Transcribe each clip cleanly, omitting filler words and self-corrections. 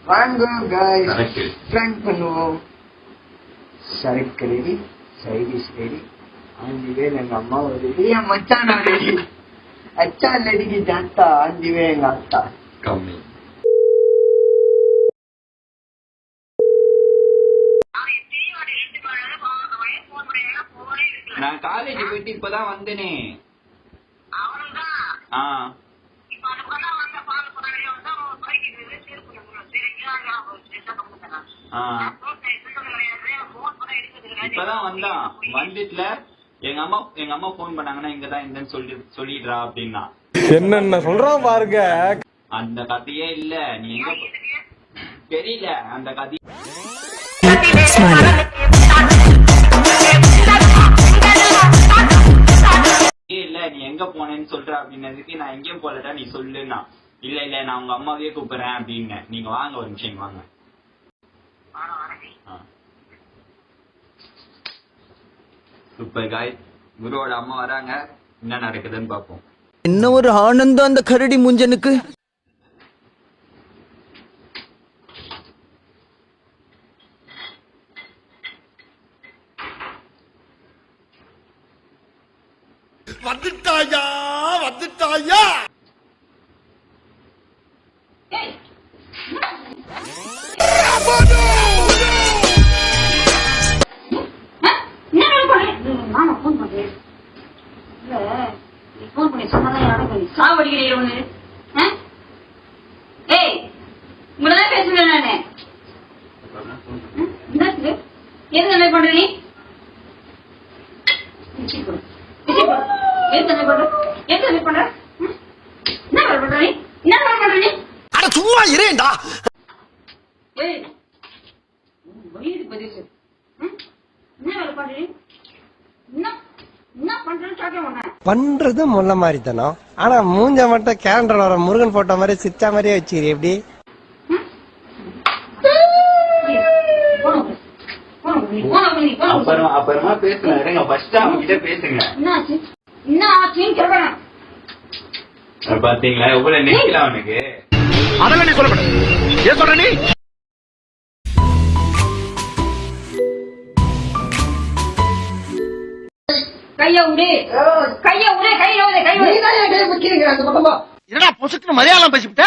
வாங்க guys Frank பண்ணுவோம். சரக்கு ரெடி, சைடிஷ் ரெடி. ஆஞ்சிவே எங்க அம்மா ஒரு ஏன் மச்சான் ரெடி. अच्छा लड़की जाता आंजीवे எங்க அத்தா கம்மி. நான் காலேஜ் போயிட்டு இப்பதான் வந்தேனே. இப்பதான் வந்தான். வந்துட்டுல எங்க அம்மா போன் பண்ணாங்கன்னா இங்கதான் இருந்தேன்னு சொல்லிடுறா அப்படின்னா என்ன சொல்றான் பாருங்க. அந்த கதையே இல்ல. நீ எங்க தெரியல அந்த கதை இல்ல. நீ எங்க போனேன்னு சொல்ற அப்படின்னதுக்கு நான் எங்கேயும் போலடா நீ சொல்லுன்னா. இல்ல இல்ல நான் உங்க அம்மாவையே கூப்பிடுறேன் அப்படின்னு. நீங்க வாங்க ஒரு நிமிஷம் வாங்க. சூப்பர் காய். குருவோட அம்மா வராங்க. என்ன நடக்குதுன்னு பாப்போம். என்ன ஒரு ஆனந்தம் அந்த கரடி முஞ்சனுக்கு. வந்துட்டாயா வந்துட்டாயா. சும்மா இரேண்டா. பண்றது முல்ல மாதிரி தானோ. ஆனா மூஞ்ச மட்டும் கேலண்டர் வர முருகன் போட்டோ மாதிரி சிரிச்சா மாதிரியே வச்சுக்கிறீ. எப்படி அப்புறமா பேசுங்க. ஃபர்ஸ்ட் அவங்க கிட்ட பேசுங்க. பாத்தீங்களா எவ்வளவு நெக்கில அவனுக்கு. அதெல்லாம் நீ சொல்லப்பட ஏன் சொல்ற நீ. என்னடா பொசுக்கு மலையாளம் பேசிவிட்ட.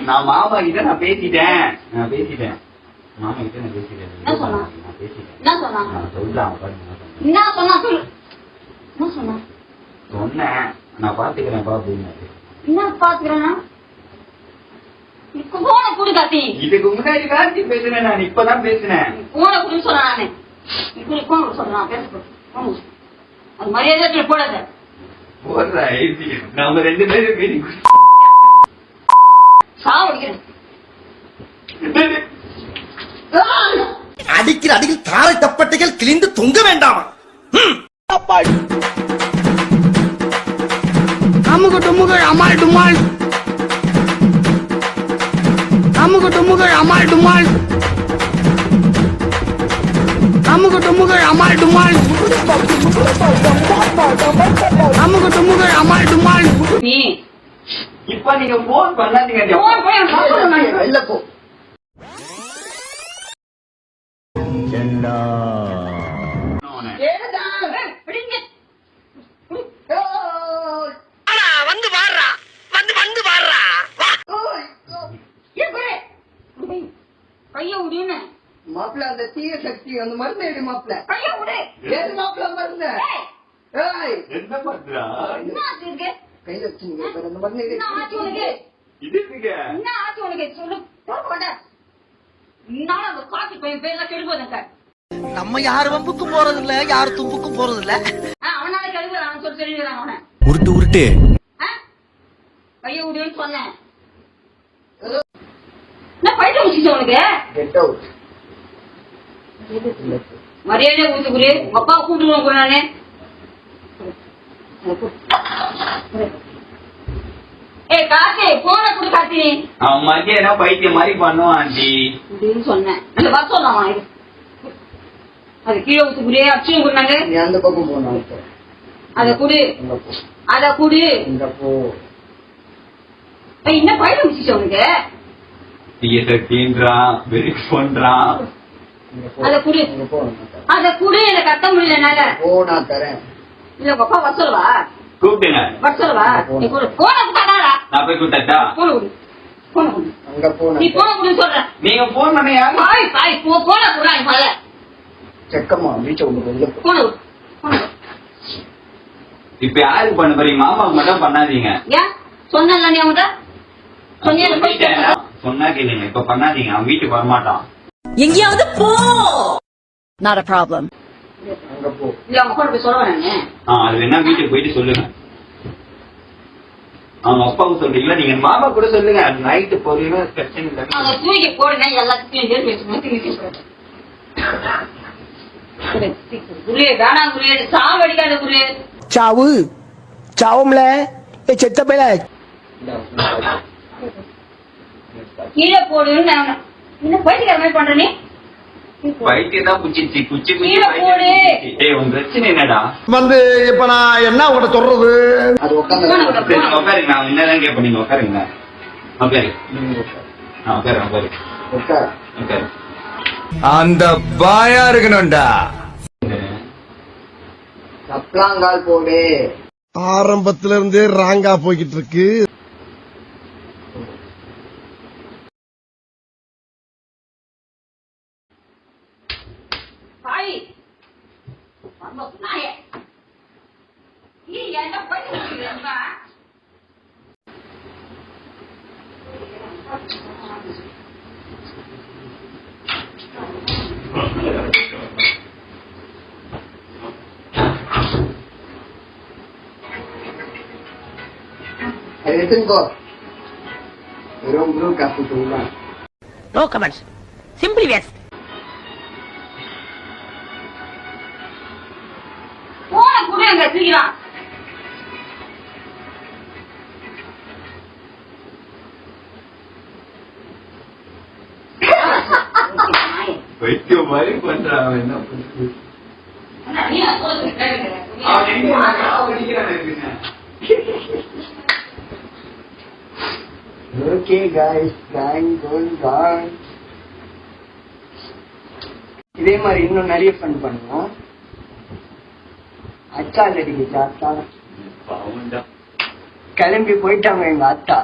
நான் மாமா கிட்ட நான் பேசிட்டேன். மாமா கிட்ட நான் பேசிட்டேன். சொன்னேன் நான் பாத்துக்கிறேன் அப்படின்னு. இதுக்கு முன்னாடி காட்சி பேசுறேன். நான் இப்பதான் பேசுனேன். நம்ம 2 பேரும் பேசி அடிக்கிற அடியில் தாரை தப்பட்டைகள் கிழிந்து தொங்க வேண்டாமா. அமுக டுமுகள் அமால் டுமால். அமுக டுமுகள் அமால் டுமால். அமுக டுமுகள் அமால் டுமால். அமுக டுமுகள் அமால் டுமால். இப்ப நீங்க போன் பண்ணாதீங்க. இல்ல போ. வந்து வாடுறா வந்து வாடுறா. மாப்பிள்ள அந்த தீய சக்தி அந்த மருந்து எடு மாப்பிள்ள. ஏது மாப்பிள்ள மருந்து என்ன பண்றா கையில வச்சுங்க. அந்த மருந்து எடு. நம்ம யாரு வம்புக்கும் போறது இல்ல, யாரு தும்புக்கும் போறது இல்ல. உருட்டு உருட்டு கைய விடுன்னு சொன்னேன். பைத்தியம் முடிச்சு உனக்கு. மரியாதையா ஊத்து குரு. உங்க அப்பா கூப்பிட்டு குரு நானு. ஏய் கார்த்தி போன குடு கார்த்தி. அவன் மத்தியானம் பைத்தியம் மாதிரி பண்ணுவான் ஆண்டி. அப்படின்னு சொன்னேன். இந்த பஸ் சொல்லலாம் இது. அது கீழே ஊத்து குரு. அச்சும் குருனாங்க. நீ அந்த பக்கம் போனா அத குடு. அத குடு. இந்த போ. என்ன பயிர் முடிச்சிச்சு உனக்கு? தீன்றான் வெறிக் பண்றான். அத குடு. அத குடு. இல்ல கத்த முடியல என்னால. போ நான் தரேன். இல்ல உங்க அப்பா வர சொல்லவா? கூப்பிடுங்க. வர சொல்லவா? நீ குடு. போன குட்டாடா. நான் போய் கூப்பிட்டா போன குடு. போன குடு. அங்க போ. நீ போன குடுன்னு சொல்றேன். நீங்க போன் பண்ண யாரு? பாய் பாய் போன குடுறா நீ முதல்ல. செக்கம்மா வீச்ச உள்ள போன குடு. போன குடு. இப்ப யாருக்கு பண்ண போறீங்க? மாமாவுக்கு மட்டும் பண்ணாதீங்க. ஏன் சொன்னல நீ அவன்கிட்ட? சொன்னீங்க சொன்னா கேளுங்க. இப்ப பண்ணாதீங்க. அவன் வீட்டுக்கு வரமாட்டான். எங்கேயாவது போ. Not a problem. அங்க போ. இல்ல அவங்க கூட போய் சொல்லுவேன் நானு. அது வேணா வீட்டுக்கு போயிட்டு சொல்லுங்க. அவங்க அப்பாவுக்கு சொல்றீங்களா? நீங்க மாமா கூட சொல்லுங்க. நைட்டு போறீங்க பிரச்சனை இல்லை. அவங்க தூக்கி போடுங்க எல்லாத்துக்கும் பேசுறேன். குரு வேணாம் குரு. சாவு அடிக்காத குரு. சாவு சாவும்ல செத்த பேல கீழே போடுன்னு நான் என்ன பைத்தியக்கார மாதிரி பண்ற நீ? பைத்தியம் தான் குச்சிச்சு. குச்சி கீழே போடு. உன் பிரச்சனை என்னடா? இப்ப நான் என்ன உங்கள்ட்ட சொல்றது? அது உட்காந்து சரி, நீங்க உட்காருங்க. நான் என்னதான் கேட்பேன். நீங்க உட்காருங்க. உட்காரு. உட்காரு. உட்கார். உட்காரு. அந்த பாயா இருக்கணும்டா. சப்ளாங்கால் போடு. ஆரம்பத்துல இருந்தே ராங்கா போய்கிட்டு இருக்கு. பாய் நாயே நீ என்ன பைத்தியக்காரமா? அது எடுத்துக்கோ. வெறும் ப்ளூ காஃபி தூங்கலாம். No comments. Simply yes. போன குடு அங்க தூக்கிடலாம். பைத்தியம் மாதிரி பண்றான். அவன் என்ன பண்றது? நீ சொல்லுங்க. Okay guys prank goes on. இதே மாதிரி இன்னும் நிறைய ஃபன் பண்ணுவோம். அச்சா லடிக்கு சாத்தா கிளம்பி போயிட்டாங்க எங்க அத்தா.